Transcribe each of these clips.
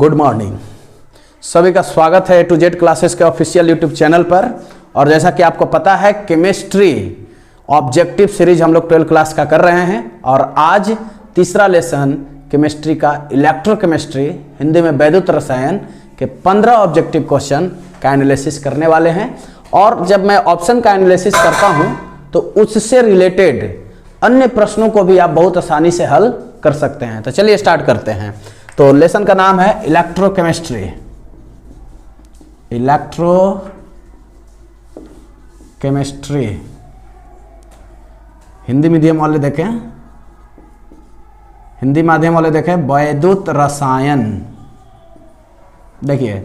Good morning. सभी का स्वागत है टू जेड क्लासेस के ऑफिशियल यूट्यूब चैनल पर। और जैसा कि आपको पता है केमिस्ट्री ऑब्जेक्टिव सीरीज हम लोग 12 क्लास का कर रहे हैं और आज तीसरा लेसन केमिस्ट्री का इलेक्ट्रोकेमिस्ट्री हिंदी में वैद्युत रसायन के 15 ऑब्जेक्टिव क्वेश्चन का एनालिसिस करने वाले हैं। और जब मैं ऑप्शन का एनालिसिस करता हूं तो उससे रिलेटेड अन्य प्रश्नों को भी आप बहुत आसानी से हल कर सकते हैं। तो चलिए स्टार्ट करते हैं। तो लेसन का नाम है इलेक्ट्रोकेमिस्ट्री। इलेक्ट्रोकेमिस्ट्री हिंदी मीडियम वाले देखें, हिंदी माध्यम वाले देखें वैद्युत रसायन। देखिए,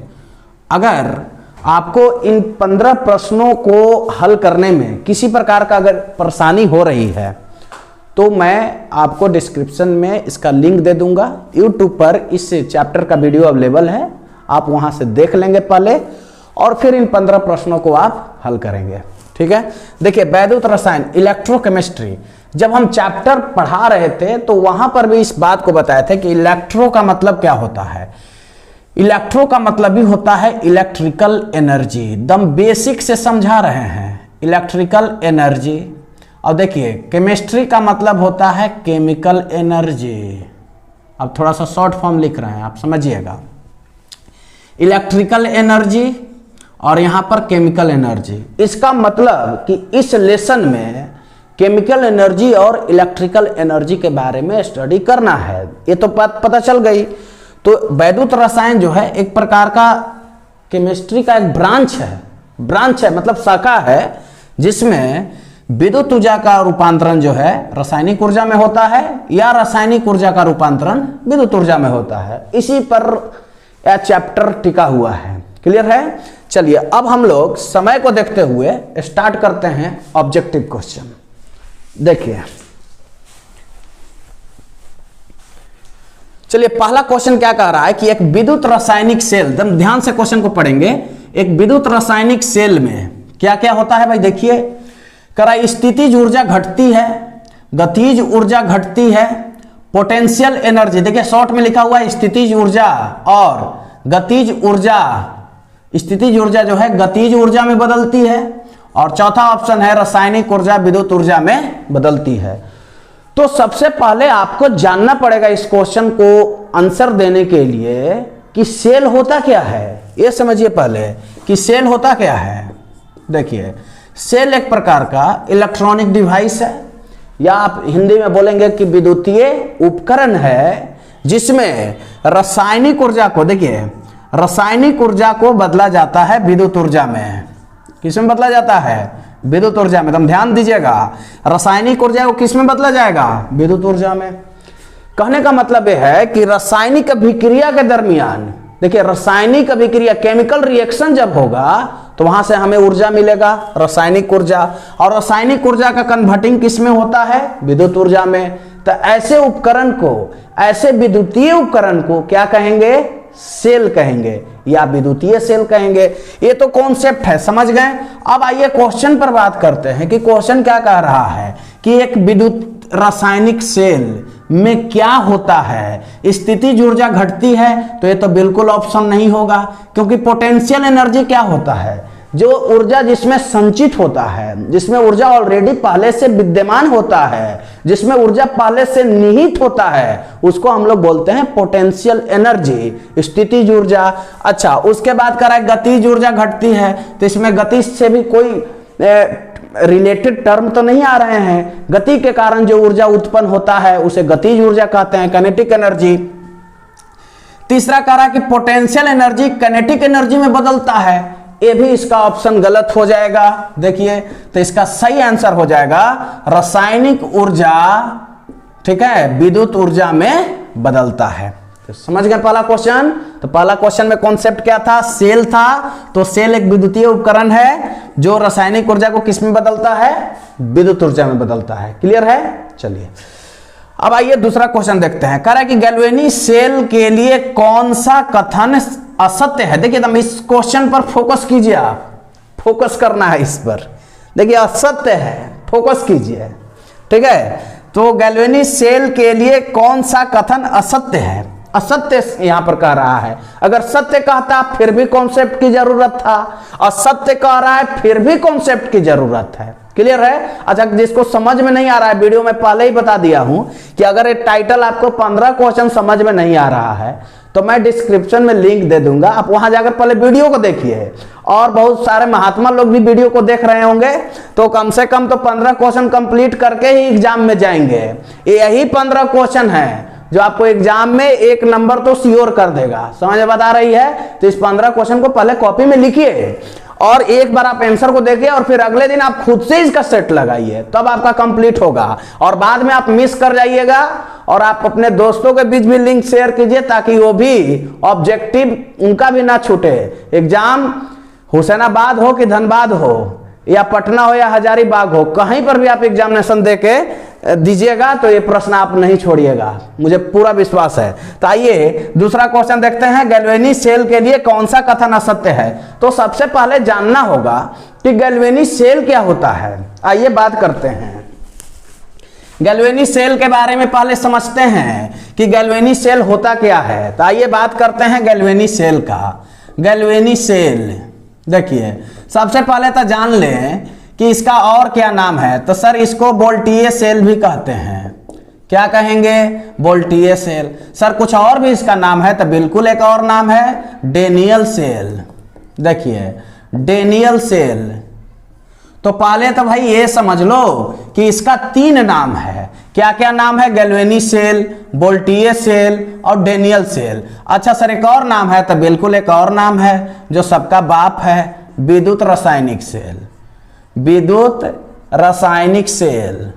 अगर आपको इन 15 प्रश्नों को हल करने में किसी प्रकार का अगर परेशानी हो रही है तो मैं आपको डिस्क्रिप्शन में इसका लिंक दे दूंगा। YouTube पर इस चैप्टर का वीडियो अवेलेबल है, आप वहां से देख लेंगे पहले और फिर इन 15 प्रश्नों को आप हल करेंगे। ठीक है। देखिए, वैद्युत रसायन इलेक्ट्रोकेमिस्ट्री जब हम चैप्टर पढ़ा रहे थे तो वहां पर भी इस बात को बताया था कि इलेक्ट्रो का मतलब क्या होता है। इलेक्ट्रो का मतलब ही होता है इलेक्ट्रिकल एनर्जी। एकदम बेसिक से समझा रहे हैं इलेक्ट्रिकल एनर्जी। और देखिए, केमिस्ट्री का मतलब होता है केमिकल एनर्जी। अब थोड़ा सा शॉर्ट फॉर्म लिख रहे हैं, आप समझिएगा। इलेक्ट्रिकल एनर्जी और यहां पर केमिकल एनर्जी। इसका मतलब कि इस लेसन में केमिकल एनर्जी और इलेक्ट्रिकल एनर्जी के बारे में स्टडी करना है। ये तो बात पता चल गई। तो वैद्युत रसायन जो है एक प्रकार का केमिस्ट्री का एक ब्रांच है मतलब शाखा है जिसमें विद्युत ऊर्जा का रूपांतरण जो है रासायनिक ऊर्जा में होता है या रासायनिक ऊर्जा का रूपांतरण विद्युत ऊर्जा में होता है। इसी पर यह चैप्टर टिका हुआ है। क्लियर है। चलिए, अब हम लोग समय को देखते हुए स्टार्ट करते हैं ऑब्जेक्टिव क्वेश्चन। देखिए, चलिए पहला क्वेश्चन क्या कह रहा है कि एक विद्युत रासायनिक सेल, एकदम ध्यान से क्वेश्चन को पढ़ेंगे। एक विद्युत रासायनिक सेल में क्या क्या होता है भाई। देखिए, करा स्थितिज ऊर्जा घटती है, गतिज ऊर्जा घटती है, पोटेंशियल एनर्जी। देखिए शॉर्ट में लिखा हुआ है स्थितिज ऊर्जा और गतिज ऊर्जा। स्थितिज ऊर्जा जो है गतिज ऊर्जा में बदलती है और चौथा ऑप्शन है रासायनिक ऊर्जा विद्युत ऊर्जा में बदलती है। तो सबसे पहले आपको जानना पड़ेगा इस क्वेश्चन को आंसर देने के लिए कि सेल होता क्या है। यह समझिए पहले कि सेल होता क्या है। देखिए, सेल एक प्रकार का इलेक्ट्रॉनिक डिवाइस है या आप हिंदी में बोलेंगे कि विद्युतीय उपकरण है जिसमें रासायनिक ऊर्जा को, देखिए रासायनिक ऊर्जा को बदला जाता है विद्युत ऊर्जा में। किसमें बदला जाता है? विद्युत ऊर्जा में। तुम ध्यान दीजिएगा, रासायनिक ऊर्जा को किसमें बदला जाएगा? विद्युत ऊर्जा में। कहने का मतलब यह है कि रासायनिक अभिक्रिया के दरमियान, देखिए रासायनिक अभिक्रिया केमिकल रिएक्शन जब होगा तो वहां से हमें ऊर्जा मिलेगा, रासायनिक ऊर्जा। और रासायनिक ऊर्जा का कन्वर्टिंग किसमें होता है? विद्युत ऊर्जा में। तो ऐसे उपकरण को, ऐसे विद्युतीय उपकरण को क्या कहेंगे? सेल कहेंगे या विद्युतीय सेल कहेंगे। ये तो कॉन्सेप्ट है, समझ गए। अब आइए क्वेश्चन पर बात करते हैं कि क्वेश्चन क्या कह रहा है कि एक विद्युत रासायनिक सेल में क्या होता है। स्थितिज ऊर्जा घटती है तो ये तो बिल्कुल ऑप्शन नहीं होगा, क्योंकि पोटेंशियल एनर्जी क्या होता है? जो ऊर्जा जिसमें संचित होता है, जिसमें ऊर्जा ऑलरेडी पहले से विद्यमान होता है, जिसमें ऊर्जा पहले से निहित होता है, उसको हम लोग बोलते हैं पोटेंशियल एनर्जी, स्थितिज ऊर्जा। अच्छा, उसके बाद कह रहा है गतिज ऊर्जा घटती है, तो इसमें गति से भी कोई रिलेटेड टर्म तो नहीं आ रहे हैं। गति के कारण जो ऊर्जा उत्पन्न होता है उसे गतिज ऊर्जा कहते हैं, काइनेटिक एनर्जी। तीसरा कह रहा है कि पोटेंशियल एनर्जी काइनेटिक एनर्जी में बदलता है। ये भी इसका ऑप्शन गलत हो जाएगा। देखिए, तो इसका सही आंसर हो जाएगा रासायनिक ऊर्जा, ठीक है, विद्युत ऊर्जा में बदलता है। तो समझ गए पहला क्वेश्चन। तो पहला क्वेश्चन में कॉन्सेप्ट क्या था? सेल था। तो सेल एक विद्युतीय उपकरण है जो रासायनिक ऊर्जा को किस में बदलता है? विद्युत ऊर्जा में बदलता है। क्लियर है। चलिए, अब आइए दूसरा क्वेश्चन देखते हैं। कह रहा है कि गैल्वेनी सेल के लिए कौन सा कथन असत्य है। देखिए, तुम इस क्वेश्चन पर फोकस कीजिए, आप फोकस करना है इस पर। देखिए, असत्य है, फोकस कीजिए। ठीक है। तो गैल्वेनी सेल के लिए कौन सा कथन असत्य है? असत्य यहां पर कह रहा है। अगर सत्य कहता फिर भी कॉन्सेप्ट की जरूरत था, असत्य कह रहा है फिर भी कॉन्सेप्ट की जरूरत है। क्लियर है? अच्छा, जिसको समझ में नहीं आ रहा है, वीडियो में पहले ही बता दिया हूं कि अगर ये टाइटल आपको 15 क्वेश्चन समझ में नहीं आ रहा है तो मैं डिस्क्रिप्शन में लिंक दे दूंगा, आप वहां जाकर पहले वीडियो को देखिए। और बहुत सारे महात्मा लोग भी वीडियो को देख रहे होंगे, तो कम से कम तो 15 क्वेश्चन कंप्लीट करके ही एग्जाम में जाएंगे। यही 15 क्वेश्चन है जो आपको एग्जाम में 1 नंबर तो सियोर कर देगा। समझ में बता रही है? तो इस 15 क्वेश्चन को पहले कॉपी में लिखिए और एक बार आप आंसर को देखिए और फिर अगले दिन आप खुद से इसका सेट लगाइए, तब आपका कंप्लीट होगा। और बाद में आप मिस कर जाइएगा और आप अपने दोस्तों के बीच भी लिंक शेयर कीजिए ताकि वो भी ऑब्जेक्टिव उनका भी ना छूटे। एग्जाम हुसैनाबाद हो कि धनबाद हो या पटना हो या हजारीबाग हो, कहीं पर भी आप एग्जामिनेशन देके दीजिएगा तो ये प्रश्न आप नहीं छोड़िएगा, मुझे पूरा विश्वास है। तो आइए दूसरा क्वेश्चन देखते हैं। गैल्वेनी सेल के लिए कौन सा कथन असत्य है? तो सबसे पहले जानना होगा कि गैल्वेनी सेल क्या होता है। आइए बात करते हैं गैल्वेनी सेल के बारे में, पहले समझते हैं कि गैल्वेनी सेल होता क्या है। तो आइए बात करते हैं गैल्वेनी सेल का। गैल्वेनी सेल देखिए, सबसे पहले तो जान लें कि इसका और क्या नाम है। तो सर इसको वोल्टीय सेल भी कहते हैं। क्या कहेंगे? वोल्टीय सेल। सर कुछ और भी इसका नाम है? तो बिल्कुल एक और नाम है, डेनियल सेल। देखिए डेनियल सेल। तो पहले तो भाई ये समझ लो कि इसका 3 नाम है। क्या क्या नाम है? गैल्वेनी सेल, वोल्टीय सेल और डेनियल सेल। अच्छा सर एक और नाम है? तो बिल्कुल एक और नाम है जो सबका बाप है, विद्युत रासायनिक सेल। विद्युत रासायनिक सेल।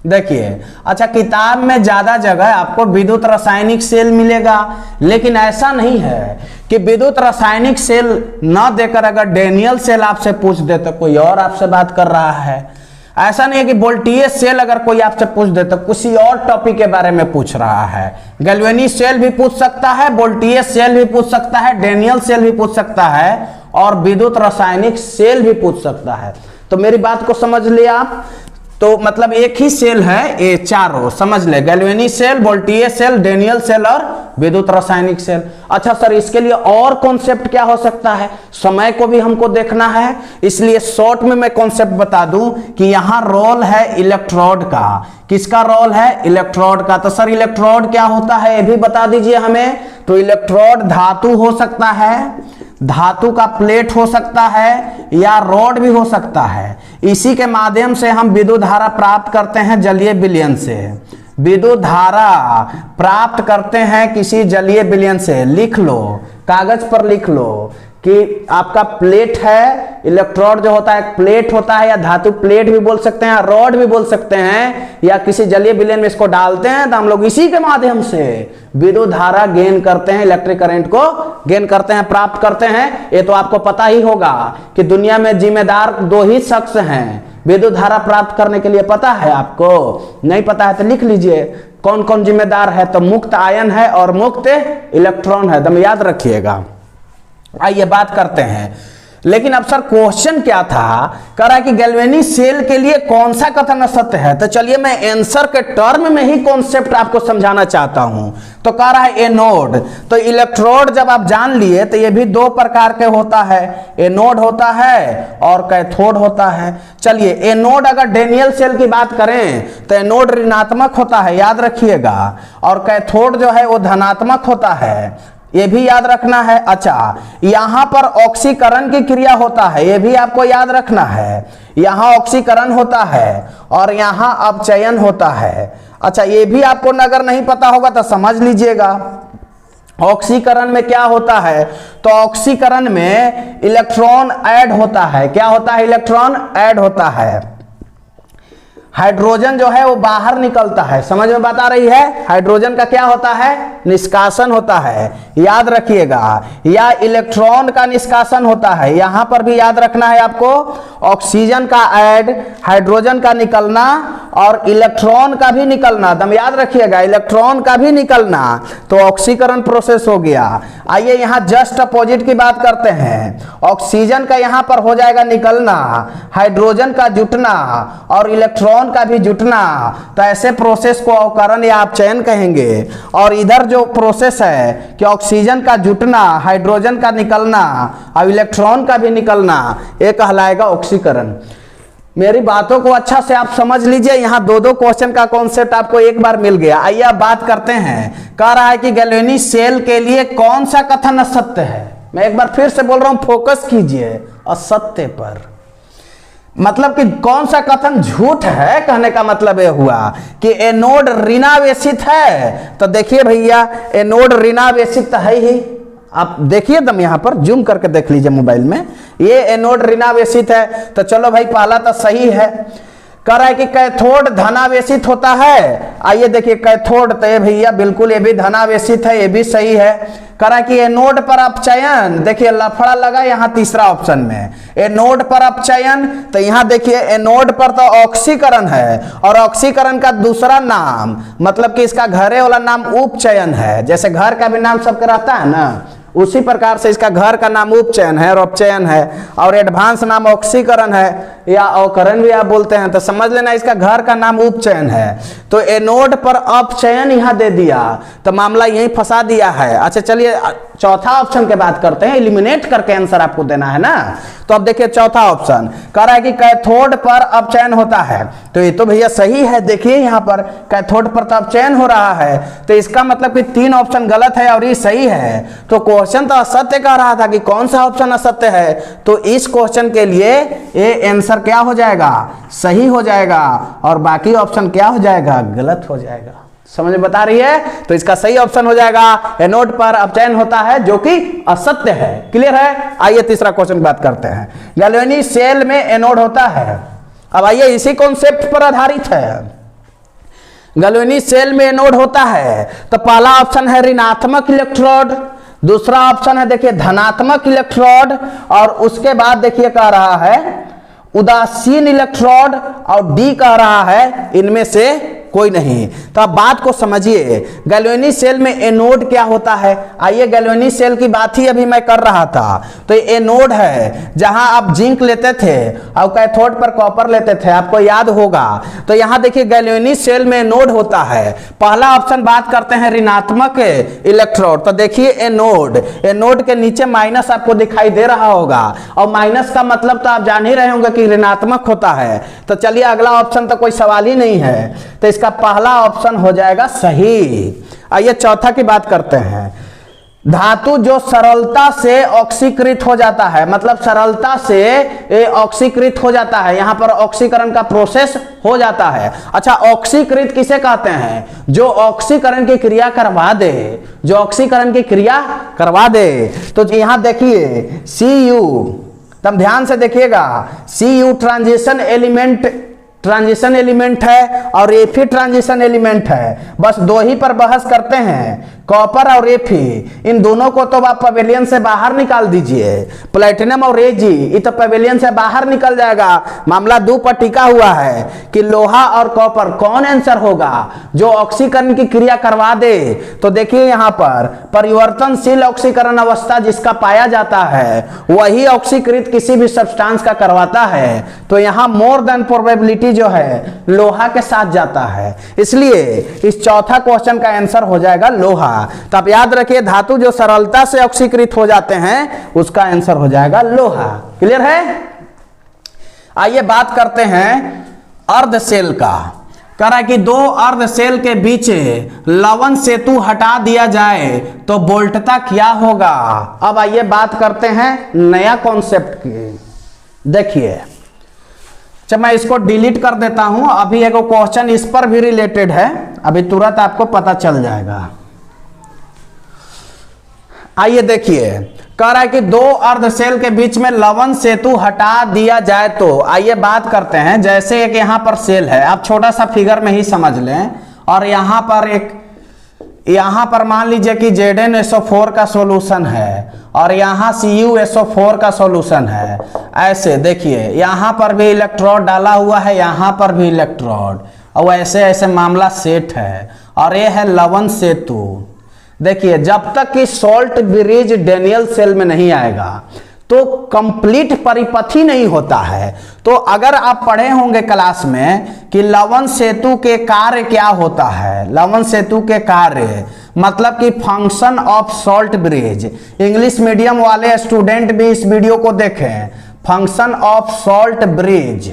देखिए अच्छा, किताब में ज्यादा जगह आपको विद्युत रासायनिक सेल मिलेगा, लेकिन ऐसा नहीं है कि विद्युत रासायनिक सेल ना देकर अगर डेनियल सेल आपसे पूछ दे तो कोई और आपसे बात कर रहा है। ऐसा नहीं है कि वोल्टीय सेल अगर कोई आपसे पूछ दे तो किसी और टॉपिक के बारे में पूछ रहा है। गैल्वेनी सेल भी पूछ सकता है, वोल्टीय सेल भी पूछ सकता है, डेनियल सेल भी पूछ सकता है और विद्युत रासायनिक सेल भी पूछ सकता है। तो मेरी बात को समझ लिया आप? तो मतलब एक ही सेल है ये चारों, समझ ले, गैल्वेनी सेल, वोल्टीय सेल, डेनियल सेल और विद्युत रासायनिक सेल। अच्छा सर इसके लिए और कॉन्सेप्ट क्या हो सकता है? समय को भी हमको देखना है, इसलिए शॉर्ट में मैं कॉन्सेप्ट बता दूं कि यहां रोल है इलेक्ट्रोड का। किसका रोल है? इलेक्ट्रोड का। तो सर इलेक्ट्रोड क्या होता है ये भी बता दीजिए हमें। तो इलेक्ट्रोड धातु हो सकता है, धातु का प्लेट हो सकता है या रॉड भी हो सकता है। इसी के माध्यम से हम विद्युत धारा प्राप्त करते हैं जलीय विलयन से। विद्युत धारा प्राप्त करते हैं किसी जलीय विलयन से। लिख लो, कागज पर लिख लो कि आपका प्लेट है, इलेक्ट्रोड जो होता है प्लेट होता है, या धातु प्लेट भी बोल सकते हैं, रॉड भी बोल सकते हैं, या किसी जलीय विलयन में इसको डालते हैं तो हम लोग इसी के माध्यम से विद्युत धारा गेन करते हैं, इलेक्ट्रिक करंट को गेन करते हैं, प्राप्त करते हैं। ये तो आपको पता ही होगा कि दुनिया में जिम्मेदार 2 ही शख्स हैं विद्युत धारा प्राप्त करने के लिए। पता है आपको? नहीं पता है तो लिख लीजिए कौन कौन जिम्मेदार है। तो मुक्त आयन है और मुक्त इलेक्ट्रॉन है, एकदम याद रखिएगा। आइए बात करते हैं। लेकिन अब सर क्वेश्चन क्या था? कह रहा है कि गैल्वेनी सेल के लिए कौन सा कथन असत्य है। तो चलिए मैं आंसर के टर्म में ही कॉन्सेप्ट आपको समझाना चाहता हूं। तो कह रहा है एनोड। तो इलेक्ट्रोड जब आप जान लिए तो ये भी 2 प्रकार के होता है, एनोड होता है और कैथोड होता है। चलिए एनोड अगर डेनियल सेल की बात करें तो एनोड ऋणात्मक होता है, याद रखिएगा, और कैथोड जो है वो धनात्मक होता है, ये भी याद रखना है। अच्छा यहां पर ऑक्सीकरण की क्रिया होता है, ये भी आपको याद रखना है। यहां ऑक्सीकरण होता है और यहां अपचयन होता है। अच्छा ये भी आपको अगर नहीं पता होगा तो समझ लीजिएगा। ऑक्सीकरण में क्या होता है? तो ऑक्सीकरण में इलेक्ट्रॉन ऐड होता है। क्या होता है? इलेक्ट्रॉन ऐड होता है। हाइड्रोजन जो है वो बाहर निकलता है। समझ में बात आ रही है? हाइड्रोजन का क्या होता है? निष्कासन होता है। याद रखिएगा, या इलेक्ट्रॉन का निष्कासन होता है, यहां पर भी याद रखना है आपको, ऑक्सीजन का ऐड, हाइड्रोजन का निकलना और इलेक्ट्रॉन का भी निकलना, दम याद रखिएगा, इलेक्ट्रॉन का भी निकलना, तो ऑक्सीकरण प्रोसेस हो गया। आइए यहां जस्ट अपोजिट की बात करते हैं, ऑक्सीजन का यहां पर हो जाएगा निकलना, हाइड्रोजन का जुटना और इलेक्ट्रॉन का भी जुटना, तो ऐसे प्रोसेस को अवकरण या अपचयन कहेंगे। और इधर जो प्रोसेस है कि ऑक्सीजन का जुटना, हाइड्रोजन का निकलना और इलेक्ट्रॉन का भी निकलना, ये कहलाएगा ऑक्सीकरण। मेरी बातों को अच्छा से आप समझ लीजिए, यहां दो दो क्वेश्चन का कॉन्सेप्ट आपको एक बार मिल गया। आइए अब बात करते हैं, कह रहा है कि गैल्वेनी सेल के लिए कौन सा कथन असत्य है। मैं एक बार फिर से बोल रहा हूं, फोकस कीजिए असत्य पर, मतलब कि कौन सा कथन झूठ है। कहने का मतलब यह हुआ कि एनोड ऋणावेशित है, तो देखिए भैया एनोड ऋणावेशित है ही, आप देखिए दम यहां पर जूम करके देख लीजिए मोबाइल में, ये एनोड ऋणावेशित है, तो चलो भाई पहला तो सही है। कह रहा है कि कैथोड धनावेशित होता है, आइए देखिए कैथोड तो ये भैया बिल्कुल ये भी धनावेशित है, ये भी सही है। कह रहा है कि एनोड पर अपचयन, देखिए लफड़ा लगा यहां तीसरा ऑप्शन में, एनोड पर अपचयन, तो यहां देखिए एनोड पर तो ऑक्सीकरण है और ऑक्सीकरण का दूसरा नाम मतलब कि इसका घरे वाला नाम उपचयन है, जैसे घर का भी नाम सबका रहता है ना, उसी प्रकार से इसका घर का नाम उपचयन है और अपचयन है, और एडवांस नाम ऑक्सीकरण है या अवकरण भी आप बोलते हैं, तो समझ लेना इसका घर का नाम उपचयन है। तो एनोड पर अपचयन यहां दे दिया, तो मामला यही फंसा दिया है। अच्छा चलिए चौथा ऑप्शन के बात करते हैं, एलिमिनेट करके आंसर आपको देना है ना। तो अब देखिए चौथा ऑप्शन कह रहा है कि कैथोड पर अपचयन होता है, तो ये तो भैया सही है। देखिए यहां पर कैथोड पर तो अपचयन हो रहा है, तो इसका मतलब कि तीन ऑप्शन गलत है और ये सही है। तो क्वेश्चन तो असत्य कह रहा था कि कौन सा ऑप्शन असत्य है, तो इस क्वेश्चन के लिए ये आंसर क्या हो जाएगा, सही हो जाएगा, और बाकी ऑप्शन क्या हो जाएगा, गलत हो जाएगा। समझ में बता रही है, तो इसका सही ऑप्शन हो जाएगा एनोड पर अपचयन होता है, जो कि असत्य है। क्लियर है। आइए तीसरा क्वेश्चन की बात करते हैं, गैल्वेनी सेल में एनोड होता है। अब आइए इसी कॉन्सेप्ट पर आधारित है, गैल्वेनी सेल में एनोड होता है, तो पहला ऑप्शन है ऋणात्मक इलेक्ट्रोड, दूसरा ऑप्शन है देखिए धनात्मक इलेक्ट्रोड, और उसके बाद देखिए कह रहा है उदासीन इलेक्ट्रोड, और डी कह रहा है इनमें से कोई नहीं। तो अब बात को समझिए, गैल्वेनी सेल में एनोड क्या होता है। आइए गैल्वेनी सेल की बात ही अभी मैं कर रहा था, तो ये एनोड है जहां आप जिंक लेते थे और कैथोड पर कॉपर लेते थे, आपको याद होगा। तो यहां देखिए गैल्वेनी सेल में एनोड होता है। पहला ऑप्शन बात करते हैं ऋणात्मक इलेक्ट्रोड, तो देखिए एनोड, एनोड के नीचे माइनस आपको दिखाई दे रहा होगा, और माइनस का मतलब तो आप जान ही रहे होंगे कि ऋणात्मक होता है। तो चलिए अगला ऑप्शन तो कोई सवाल ही नहीं है, तो इसका पहला ऑप्शन हो जाएगा सही। आइए चौथा की बात करते हैं, धातु जो सरलता से ऑक्सीकृत हो जाता है, मतलब सरलता से ऑक्सीकृत हो जाता है, यहां पर ऑक्सीकरण का प्रोसेस हो जाता है। अच्छा ऑक्सीकृत किसे कहते हैं, जो ऑक्सीकरण की क्रिया करवा दे, जो ऑक्सीकरण की क्रिया करवा दे। तो यहां देखिए Cu, तब ध्यान से देखिएगा, Cu ट्रांजिशन एलिमेंट है और Fe ट्रांजिशन एलिमेंट है, बस दो ही पर बहस करते हैं, कॉपर और Fe। इन दोनों को तो आप पवेलियन से बाहर निकाल दीजिए, प्लेटिनम और Ag ये तो पवेलियन से बाहर निकल जाएगा। मामला दो पर टिका हुआ है कि लोहा और कॉपर, कौन आंसर होगा जो ऑक्सीकरण की क्रिया करवा दे। तो देखिए यहां पर परिवर्तनशील ऑक्सीकरण अवस्था जिसका पाया जाता है वही ऑक्सीकृत किसी भी सब्सटेंस का करवाता है, तो यहां मोर देन प्रोबेबिलिटी जो है लोहा के साथ जाता है, इसलिए इस चौथा क्वेश्चन का आंसर हो जाएगा लोहा। तो आप याद रखिए धातु जो सरलता से ऑक्सीकृत हो जाते हैं उसका आंसर हो जाएगा लोहा। क्लियर है। आइए बात करते हैं अर्ध सेल का। कह रहा है कि दो अर्ध सेल के बीच लवण सेतु हटा दिया जाए तो बोल्टता क्या होगा। अब आइए बात करते हैं नया कॉन्सेप्ट की। देखिए जब मैं इसको डिलीट कर देता हूं, अभी एक क्वेश्चन इस पर भी रिलेटेड है, अभी तुरंत आपको पता चल जाएगा। आइए देखिए, कह रहा है कि दो अर्ध सेल के बीच में लवण सेतु हटा दिया जाए तो। आइए बात करते हैं, जैसे एक यहां पर सेल है, आप छोटा सा फिगर में ही समझ लें, और यहां पर एक यहां पर मान लीजिए कि ZnSO4 का सॉल्यूशन है और यहां CuSO4 का सॉल्यूशन है। ऐसे देखिए यहां पर भी इलेक्ट्रोड डाला हुआ है, यहां पर भी इलेक्ट्रोड, और ऐसे ऐसे मामला सेट है। और ये है लवण सेतु। देखिए जब तक कि सॉल्ट ब्रिज डेनियल सेल में नहीं आएगा तो कंप्लीट परिपथी नहीं होता है। तो अगर आप पढ़े होंगे क्लास में कि लवण सेतु के कार्य क्या होता है, लवण सेतु के कार्य मतलब कि function of salt bridge. English medium वाले स्टूडेंट भी इस वीडियो को देखें, फंक्शन ऑफ सॉल्ट ब्रिज।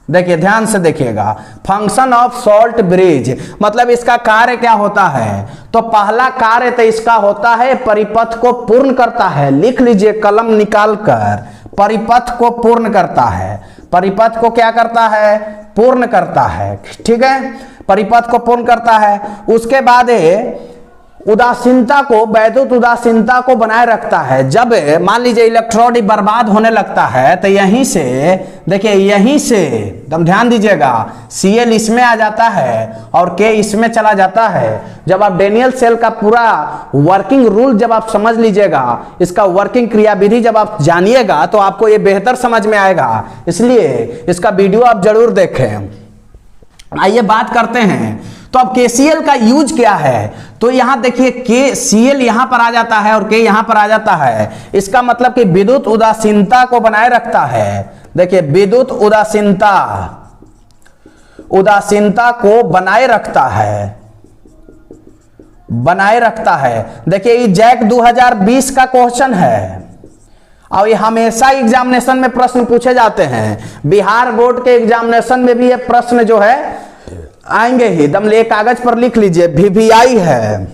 देखिए ध्यान से देखिएगा, फंक्शन ऑफ सॉल्ट ब्रिज मतलब इसका कार्य क्या होता है। तो पहला कार्य तो इसका होता है परिपथ को पूर्ण करता है। लिख लीजिए कलम निकाल कर, परिपथ को पूर्ण करता है। परिपथ को क्या करता है, पूर्ण करता है। ठीक है, परिपथ को पूर्ण करता है। उसके बाद उदासीनता को, वैद्युत उदासीनता को बनाए रखता है। जब मान लीजिए इलेक्ट्रॉन बर्बाद होने लगता है तो यहीं से देखिए, यहीं से एकदम ध्यान दीजिएगा, Cl इसमें आ जाता है और K इसमें चला जाता है। जब आप डेनियल सेल का पूरा वर्किंग रूल जब आप समझ लीजिएगा, इसका वर्किंग क्रियाविधि जब आप जानिएगा तो आपको ये बेहतर समझ में आएगा। इसलिए इसका वीडियो आप जरूर देखें। आइए बात करते हैं तो अब KCl का यूज क्या है। तो यहां देखिए KCl यहां पर आ जाता है और K यहां पर आ जाता है। इसका मतलब कि विद्युत उदासीनता को बनाए रखता है। देखिए विद्युत उदासीनता, उदासीनता को बनाए रखता है, बनाए रखता है। देखिए ये जैक 2020 का क्वेश्चन है और ये हमेशा एग्जामिनेशन में प्रश्न पूछे जाते हैं। बिहार बोर्ड के एग्जामिनेशन में भी ये प्रश्न जो है आएंगे ही। दम ले कागज पर लिख लीजिए, VVI है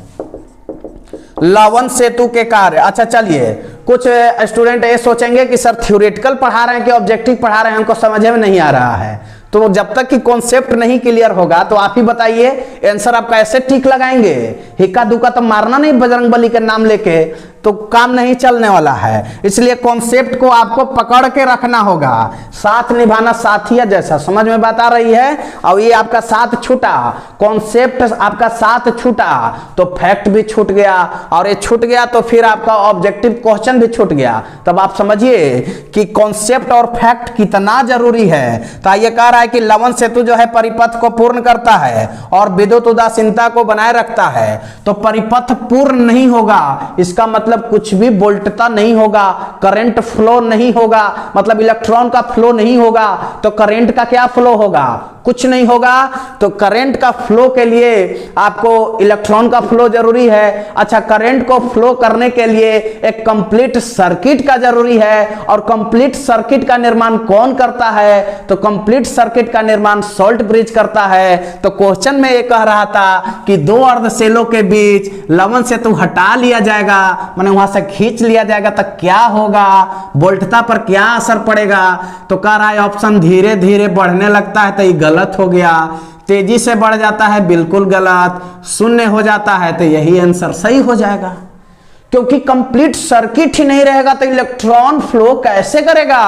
लवण सेतु के कार्य। अच्छा चलिए, कुछ स्टूडेंट ये सोचेंगे कि सर थ्योरेटिकल पढ़ा रहे हैं कि ऑब्जेक्टिव पढ़ा रहे हैं, हमको समझ में नहीं आ रहा है। तो जब तक कि कॉन्सेप्ट नहीं क्लियर होगा तो आप ही बताइए आंसर आप कैसे ठीक लगाएंगे। हिक्का दुक्का तो मारना नहीं बजरंगबली के नाम लेके, तो काम नहीं चलने वाला है। इसलिए कॉन्सेप्ट को आपको पकड़ के रखना होगा। साथ निभाना साथिया जैसा, समझ में बात आ रही है। और ये आपका साथ छूटा, कॉन्सेप्ट आपका साथ छूटा तो फैक्ट भी छूट गया, और ये छूट गया तो फिर आपका ऑब्जेक्टिव क्वेश्चन भी छूट गया। तब आप समझिए कि कॉन्सेप्ट और फैक्ट कितना जरूरी है। तो ये कह रहा है कि लवण सेतु जो है परिपथ को पूर्ण करता है और विद्युत उदासीनता को बनाए रखता है। तो परिपथ पूर्ण नहीं होगा, इसका मतलब कुछ भी वोल्टता नहीं होगा, करंट फ्लो नहीं होगा, मतलब इलेक्ट्रॉन का फ्लो नहीं होगा। तो करंट का क्या फ्लो होगा, कुछ नहीं होगा। तो करंट का फ्लो के लिए आपको इलेक्ट्रॉन का फ्लो जरूरी है। अच्छा, करंट को फ्लो करने के लिए एक कंप्लीट सर्किट का जरूरी है। और कंप्लीट सर्किट का निर्माण कौन करता है, तो कंप्लीट सर्किट का निर्माण सॉल्ट ब्रिज करता है। तो क्वेश्चन में ये कह रहा था कि दो अर्ध सेलों के बीच लवण सेतु हटा लिया जाएगा, माने वहां से खींच लिया जाएगा, तो क्या होगा, वोल्टता पर क्या असर पड़ेगा। तो कह रहा है ऑप्शन धीरे धीरे बढ़ने लगता है, तो ये गलत हो गया। तेजी से बढ़ जाता है, बिल्कुल गलत। शून्य हो जाता है तो यही आंसर सही हो जाएगा, क्योंकि कंप्लीट सर्किट ही नहीं रहेगा तो इलेक्ट्रॉन फ्लो कैसे करेगा।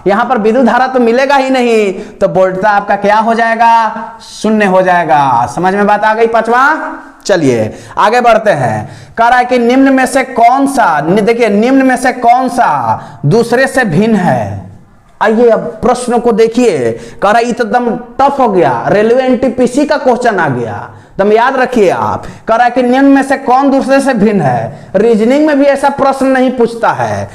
यहां पर विद्युत धारा तो मिलेगा ही नहीं, तो वोल्टता आपका क्या हो जाएगा, शून्य हो जाएगा। समझ में बात आ गई। पांचवा, चलिए आगे बढ़ते हैं। कह रहा है कि निम्न में से कौन सा, देखिए निम्न में से कौन सा दूसरे से भिन्न है। आइए अब प्रश्न को देखिए। कह रहा है एकदम टफ हो गया, रेलवे एनटीपीसी का क्वेश्चन आ गया, तुम याद रखिए आप। कह रहा है कि निम्न में से कौन दूसरे से भिन्न है। रीजनिंग में भी ऐसा प्रश्न नहीं पूछता है।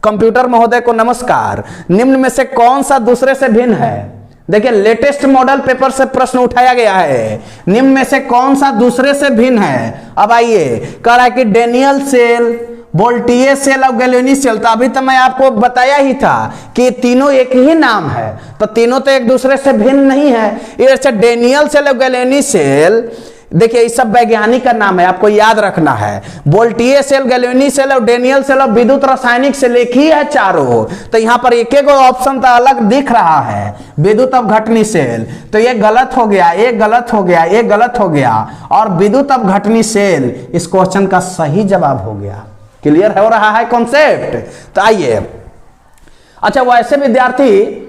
कंप्यूटर महोदय को नमस्कार। निम्न में से कौन सा दूसरे से भिन्न है। देखिए लेटेस्ट मॉडल पेपर से प्रश्न उठाया गया है, निम्न में से कौन सा दूसरे से भिन्न है। अब आइए, कह रहा है कि डेनियल सेल, वोल्टिए सेल और गैलेनी सेल। तो अभी तो मैं आपको बताया ही था कि तीनों एक ही नाम है, तो तीनों तो एक दूसरे से भिन्न नहीं है। ये डेनियल सेल और गैलेनी सेल, देखिए ये सब वैज्ञानिक का नाम है, आपको याद रखना है। वोल्टिए सेल, गैलेनी सेल और डेनियल सेल और विद्युत रासायनिक सेल एक ही है चारों। तो यहाँ पर एक एक ऑप्शन तो अलग दिख रहा है, विद्युत अवघटनी सेल। तो ये गलत हो गया, ये गलत हो गया, ये गलत हो गया, और विद्युत अवघटनी सेल इस क्वेश्चन का सही जवाब हो गया। क्लियर हो रहा है कॉन्सेप्ट। तो आइए, अच्छा वैसे विद्यार्थी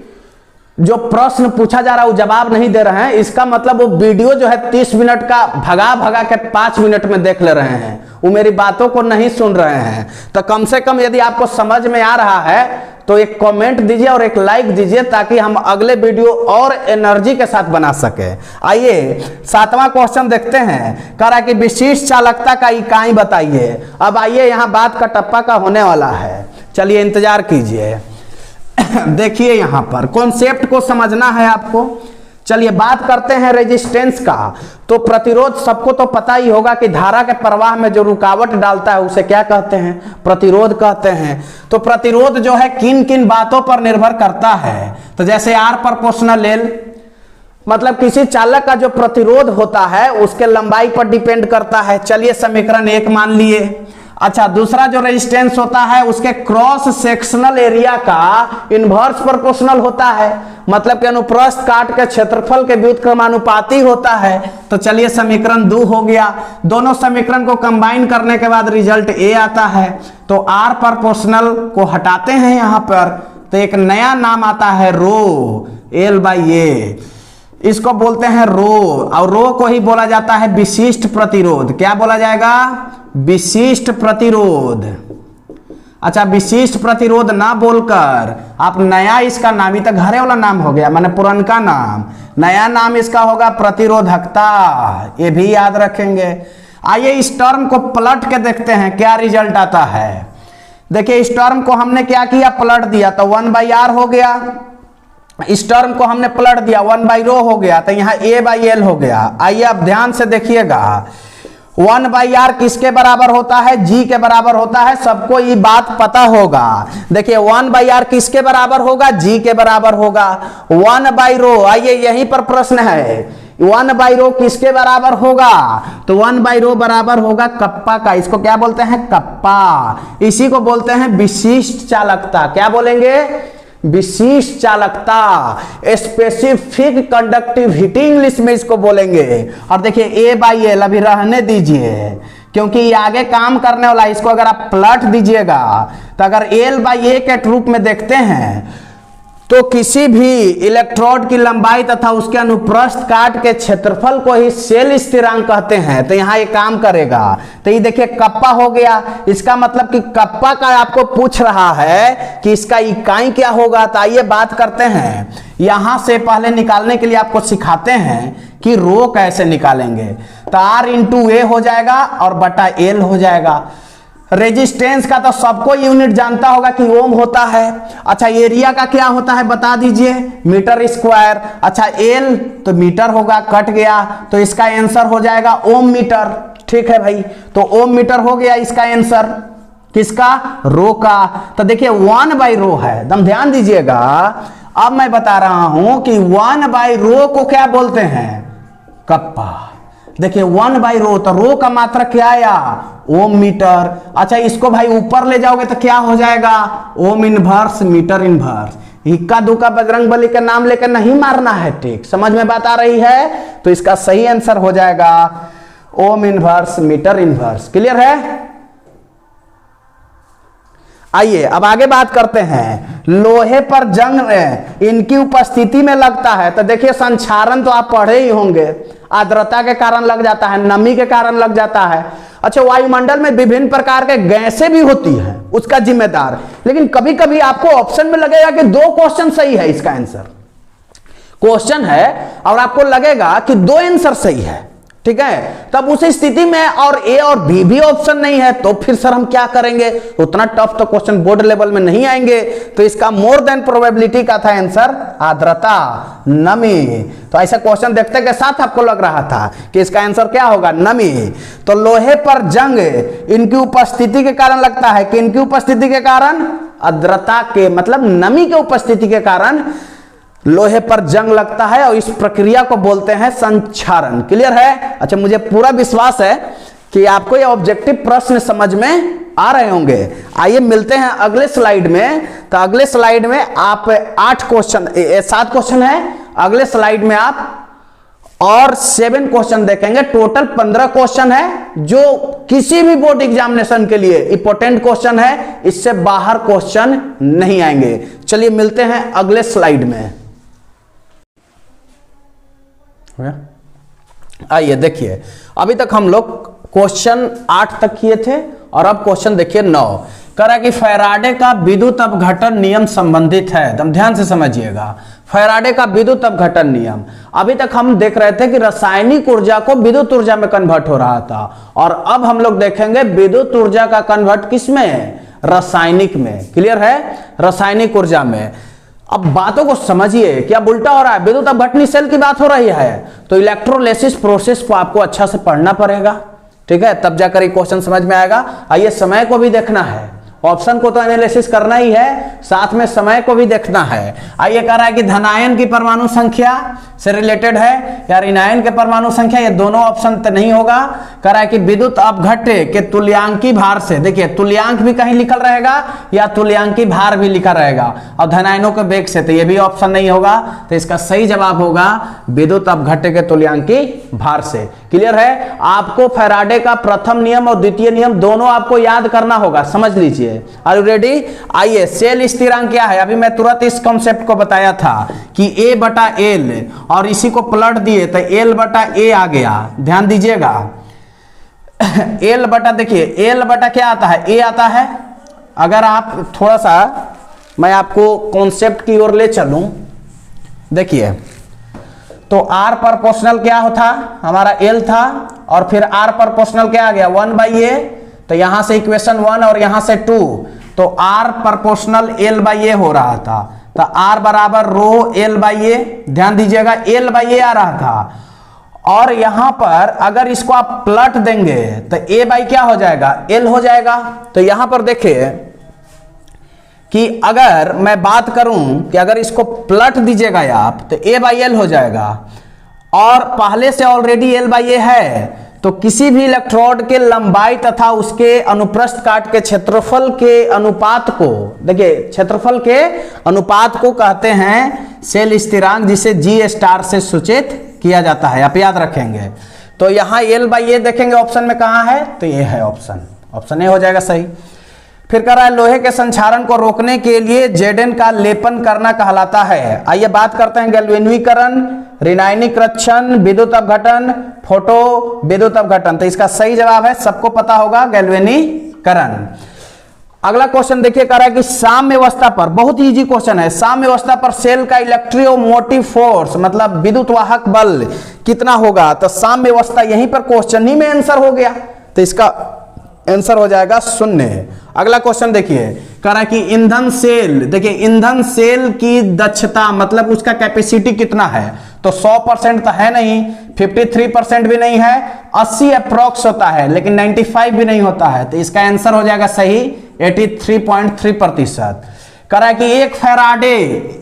जो प्रश्न पूछा जा रहा है वो जवाब नहीं दे रहे हैं, इसका मतलब वो वीडियो जो है 30 मिनट का भगा भगा के 5 मिनट में देख ले रहे हैं, वो मेरी बातों को नहीं सुन रहे हैं। तो कम से कम यदि आपको समझ में आ रहा है तो एक कमेंट दीजिए और एक लाइक दीजिए, ताकि हम अगले वीडियो और एनर्जी के साथ बना सके। आइए 7वां क्वेश्चन देखते हैं। कह रहा है कि विशिष्ट चालकता का इकाई बताइए। अब आइए यहाँ बात का टप्पा का होने वाला है, चलिए इंतजार कीजिए। देखिए यहाँ पर कॉन्सेप्ट को समझना है आपको। चलिए बात करते हैं रेजिस्टेंस का। तो प्रतिरोध सबको तो पता ही होगा कि धारा के प्रवाह में जो रुकावट डालता है उसे क्या कहते हैं, प्रतिरोध कहते हैं। तो प्रतिरोध जो है किन किन बातों पर निर्भर करता है, तो जैसे R प्रोपोर्शनल L, मतलब किसी चालक का जो प्रतिरोध होता है उसके लंबाई पर डिपेंड करता है। चलिए समीकरण 1 मान लिए। अच्छा, दूसरा जो रेजिस्टेंस होता है उसके क्रॉस सेक्शनल एरिया का इनवर्स प्रोपोर्शनल होता है, मतलब कि अनुप्रस्थ काट के क्षेत्रफल के व्युत्क्रमानुपाती होता है। तो चलिए समीकरण 2 हो गया। दोनों समीकरण को कंबाइन करने के बाद रिजल्ट A आता है। तो R प्रोपोर्शनल को हटाते हैं यहाँ पर, तो एक नया नाम आता है रो, L/A, इसको बोलते हैं रो, और रो को ही बोला जाता है विशिष्ट प्रतिरोध। क्या बोला जाएगा, विशिष्ट प्रतिरोध। अच्छा, विशिष्ट प्रतिरोध ना बोलकर आप नया इसका नाम, ही तो घरे वाला नाम हो गया, माने पुरनका नाम, नया नाम इसका होगा प्रतिरोधकता, ये भी याद रखेंगे। आइए इस टर्म को पलट के देखते हैं क्या रिजल्ट आता है। देखिए इस टर्म को हमने क्या किया, पलट दिया, तो 1/R हो गया। इस टर्म को हमने पलट दिया, 1/ρ हो गया, तो यहाँ A/L हो गया। आइए अब ध्यान से देखिएगा, 1/R किसके बराबर होता है, G के बराबर होता है, सबको ये बात पता होगा। देखिए 1/R किसके बराबर होगा, G के बराबर होगा। 1/ρ, आइए यहीं पर प्रश्न है, 1/ρ किसके बराबर होगा, तो 1/ρ बराबर होगा कप्पा का। इसको क्या बोलते हैं, कप्पा। इसी को बोलते हैं विशिष्ट चालकता। क्या बोलेंगे, विशिष्ट चालकता, स्पेसिफिक कंडक्टिविटी इंग्लिश में इसको बोलेंगे। और देखिए A/L अभी रहने दीजिए, क्योंकि ये आगे काम करने वाला है। इसको अगर आप पलट दीजिएगा तो अगर L/A के रूप में देखते हैं तो किसी भी इलेक्ट्रोड की लंबाई तथा उसके अनुप्रस्थ काट के क्षेत्रफल को ही सेल स्थिरांक कहते हैं। तो यहाँ ये काम करेगा। तो ये देखिए कप्पा हो गया, इसका मतलब कि कप्पा का आपको पूछ रहा है कि इसका इकाई क्या होगा। तो आइए बात करते हैं। यहां से पहले निकालने के लिए आपको सिखाते हैं कि रो कैसे निकालेंगे। तो R/A हो जाएगा और बटा L हो जाएगा। रेजिस्टेंस का तो सबको यूनिट जानता होगा कि ओम होता है। अच्छा, एरिया का क्या होता है बता दीजिए, मीटर स्क्वायर। अच्छा, L तो मीटर होगा, कट गया, तो इसका आंसर हो जाएगा ओम मीटर। ठीक है भाई, तो ओम मीटर हो गया इसका आंसर, किसका, रो का। तो देखिए 1/ρ है, एकदम ध्यान दीजिएगा। अब मैं बता रहा हूं कि 1/ρ को क्या बोलते हैं, कप्पा। देखिए 1/ρ, तो रो का मात्रा क्या आया, ओम मीटर। अच्छा, इसको भाई ऊपर ले जाओगे तो क्या हो जाएगा, ओम इनवर्स मीटर इनवर्स। इक्का दुक्का बजरंग बली का नाम लेकर नहीं मारना है, ठीक, समझ में बात आ रही है। तो इसका सही आंसर हो जाएगा ohm inverse metre inverse. Clear है। आइए अब आगे बात करते हैं। लोहे पर जंग इनकी उपस्थिति में लगता है। तो देखिए संक्षारण तो आप पढ़े ही होंगे, आर्द्रता के कारण लग जाता है, नमी के कारण लग जाता है। अच्छा, वायुमंडल में विभिन्न प्रकार के गैसें भी होती हैं उसका जिम्मेदार। लेकिन कभी कभी आपको ऑप्शन में लगेगा कि 2 क्वेश्चन सही है, इसका आंसर क्वेश्चन है और आपको लगेगा कि 2 आंसर सही है, ठीक है। तब उस स्थिति में और ए और बी भी ऑप्शन नहीं है, तो फिर सर हम क्या करेंगे, उतना टफ तो क्वेश्चन बोर्ड लेवल में नहीं आएंगे। तो इसका मोर देन प्रोबेबिलिटी का था आंसर आर्द्रता, नमी। तो ऐसा क्वेश्चन देखते के साथ आपको लग रहा था कि इसका आंसर क्या होगा, नमी। तो लोहे पर जंग इनकी उपस्थिति के कारण लगता है, कि इनकी उपस्थिति के कारण, आर्द्रता के मतलब नमी के उपस्थिति के कारण लोहे पर जंग लगता है, और इस प्रक्रिया को बोलते हैं संक्षारण। क्लियर है। अच्छा, मुझे पूरा विश्वास है कि आपको ये ऑब्जेक्टिव प्रश्न समझ में आ रहे होंगे। आइए मिलते हैं अगले स्लाइड में। तो अगले स्लाइड में आप 7 क्वेश्चन है, अगले स्लाइड में आप और 7 क्वेश्चन देखेंगे। टोटल 15 क्वेश्चन है, जो किसी भी बोर्ड एग्जामिनेशन के लिए इंपॉर्टेंट क्वेश्चन है, इससे बाहर क्वेश्चन नहीं आएंगे। चलिए मिलते हैं अगले स्लाइड में। आइए देखिए, अभी तक हम लोग क्वेश्चन 8 तक किए थे और अब क्वेश्चन देखिए 9। कह रहा है कि फैराडे का विद्युत अपघटन नियम संबंधित है। एकदम ध्यान से समझिएगा, फैराडे का विद्युत अपघटन नियम। अभी तक हम देख रहे थे कि रासायनिक ऊर्जा को विद्युत ऊर्जा में कन्वर्ट हो रहा था, और अब हम लोग देखेंगे विद्युत ऊर्जा का कन्वर्ट किस में है? रासायनिक में। क्लियर है? रासायनिक ऊर्जा में। अब बातों को समझिए, क्या उल्टा हो रहा है? विद्युत अपघटनी सेल की बात हो रही है, तो इलेक्ट्रोलिसिस प्रोसेस को आपको अच्छा से पढ़ना पड़ेगा, ठीक है, तब जाकर ये क्वेश्चन समझ में आएगा। आइए, समय को भी देखना है, ऑप्शन को तो एनालिसिस करना ही है, साथ में समय को भी देखना है। आइए, कह रहा है कि धनायन की परमाणु संख्या से रिलेटेड है या ऋणायन के परमाणु संख्या, ये दोनों ऑप्शन तो नहीं होगा। कह रहा है कि विद्युत अपघट्य के तुल्यांकी भार से, देखिए तुल्यांक भी कहीं लिखल रहेगा या तुल्यांकी भार भी लिखा रहेगा, और धनायनों के वेग से, तो ये भी ऑप्शन नहीं होगा। तो इसका सही जवाब होगा विद्युत अपघट्य के तुल्यांकी भार से। क्लियर है? आपको फैराडे का प्रथम नियम और द्वितीय नियम दोनों आपको याद करना होगा, समझ लीजिए। Are you ready? आइए, सेल स्थिरांक क्या है? अभी मैं तुरंत इस कॉन्सेप्ट को बताया था कि A बटा L, और इसी को पलट दिए तो L बटा A आ गया। ध्यान दीजिएगा, L बटा, देखिए L बटा क्या आता है? A आता है। अगर आप थोड़ा सा, मैं आपको कॉन्सेप्ट की ओर ले चलूं, देखिए तो R प्रोपोर्शनल क्या होता? हमारा L था, और फिर R प्रोपोर्शनल क्या आ गया? 1/A। तो यहां से इक्वेशन 1 और यहां से 2, तो R प्रोपोर्शनल L/A हो रहा था। तो R बराबर रो L/A। ध्यान दीजिएगा, L/A आ रहा था, और यहां पर अगर इसको आप प्लट देंगे तो A बाई क्या हो जाएगा? L हो जाएगा। तो यहां पर देखिए कि अगर मैं बात करूं कि अगर इसको प्लट दीजिएगा आप तो A/L हो जाएगा, और पहले से ऑलरेडी L/A है, तो किसी भी इलेक्ट्रोड के लंबाई तथा उसके अनुप्रस्थ काट के क्षेत्रफल के अनुपात को, देखिए क्षेत्रफल के अनुपात को कहते हैं सेल स्थिरांक, जिसे G* से सूचित किया जाता है। आप याद रखेंगे। तो यहां L/A देखेंगे ऑप्शन में कहां है? तो ये है ऑप्शन ए हो जाएगा सही। फिर कह रहा है लोहे के संक्षारण को रोकने के लिए Zn का लेपन करना कहलाता है। आइए बात करते हैं गैल्वेनीकरण, ऋणायनीकरण, विद्युत अपघटन, फोटो विद्युत अपघटन। तो इसका सही जवाब है, सबको पता होगा, गैल्वेनीकरण। अगला क्वेश्चन देखिए, कह रहा है कि साम्य अवस्था पर, बहुत इजी क्वेश्चन है, साम्य अवस्था पर सेल का इलेक्ट्रोमोटिव फोर्स मतलब विद्युत वाहक बल कितना होगा? तो साम्य अवस्था, यहीं पर क्वेश्चन ही में आंसर हो गया, तो इसका आंसर हो जाएगा 0। अगला क्वेश्चन देखिए, कह रहा है कि ईंधन सेल, देखिए ईंधन सेल की दक्षता मतलब उसका कैपेसिटी कितना है? तो 100% तो है नहीं, 53% भी नहीं है, 80 अप्रोक्स होता है, लेकिन 95 भी नहीं होता है। तो इसका आंसर हो जाएगा सही 83.3%। कह रहा है कि एक फैराडे,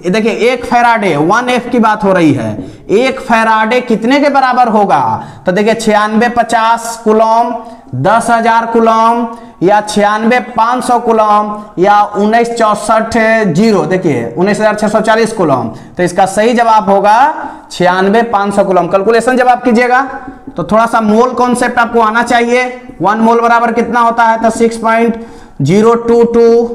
देखिए एक फैराडे 1F की बात हो रही है, एक फैराडे कितने के बराबर होगा? तो देखिए 9650 कूलम, 10,000 कूलम, या 96,500 कूलम, या 1964 देखिए 19,640 कूलम। तो इसका सही जवाब होगा 96,500 कूलम। कैलकुलेशन जब आप कीजिएगा तो थोड़ा सा मोल कॉन्सेप्ट आपको आना चाहिए। 1 मोल बराबर कितना होता है? तो 6.022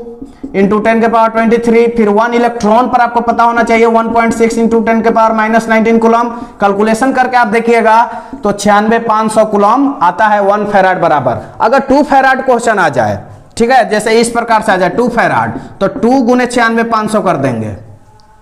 इंटू 10 के पावर 23। फिर 1 इलेक्ट्रॉन पर आपको पता होना चाहिए 1.6 इंटू 10 के पावर -19 कूलम। कैलकुलेशन करके आप देखिएगा तो 96,500 कूलम आता है 1 फैराड बराबर। अगर 2 फैराड क्वेश्चन आ जाए, ठीक है, जैसे इस प्रकार से आ जाए 2 फैराड, तो 2 गुने 96,500 कर देंगे।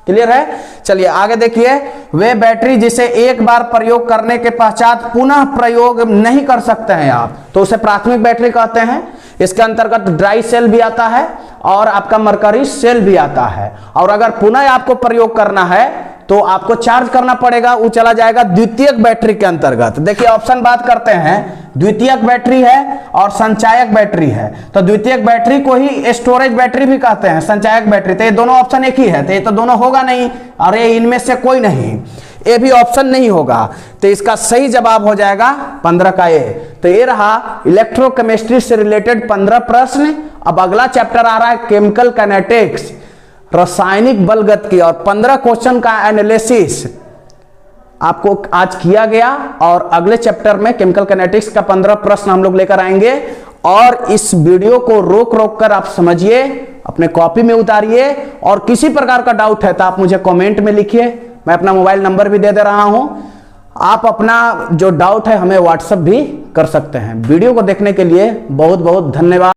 क्लियर है? चलिए आगे देखिए, वे बैटरी जिसे एक बार प्रयोग करने के पश्चात पुनः प्रयोग नहीं कर सकते हैं आप, तो उसे प्राथमिक बैटरी कहते हैं। इसके अंतर्गत ड्राई सेल भी आता है और आपका मरकरी सेल भी आता है। और अगर पुनः आपको प्रयोग करना है तो आपको चार्ज करना पड़ेगा, वो चला जाएगा द्वितीयक बैटरी के अंतर्गत। देखिए ऑप्शन बात करते हैं, द्वितीयक बैटरी है और संचायक बैटरी है। तो द्वितीयक बैटरी को ही स्टोरेज बैटरी भी कहते हैं, संचायक बैटरी। तो ये दोनों ऑप्शन एक ही है, तो ये तो दोनों होगा नहीं, और ये इनमें से कोई नहीं, ये भी ऑप्शन नहीं होगा। तो इसका सही जवाब हो जाएगा 15 का ए। तो ये रहा इलेक्ट्रोकेमिस्ट्री से रिलेटेड 15 प्रश्न। अब अगला चैप्टर आ रहा है केमिकल काइनेटिक्स, रासायनिक बलगति, और 15 क्वेश्चन का एनालिसिस आपको आज किया गया। और अगले चैप्टर में केमिकल काइनेटिक्स का 15 प्रश्न हम लोग लेकर आएंगे। और इस वीडियो को रोक रोक कर आप समझिए, अपने कॉपी में उतारिए, और किसी प्रकार का डाउट है तो आप मुझे कमेंट में लिखिए। मैं अपना मोबाइल नंबर भी दे रहा हूं, आप अपना जो डाउट है हमें व्हाट्सएप भी कर सकते हैं। वीडियो को देखने के लिए बहुत बहुत धन्यवाद।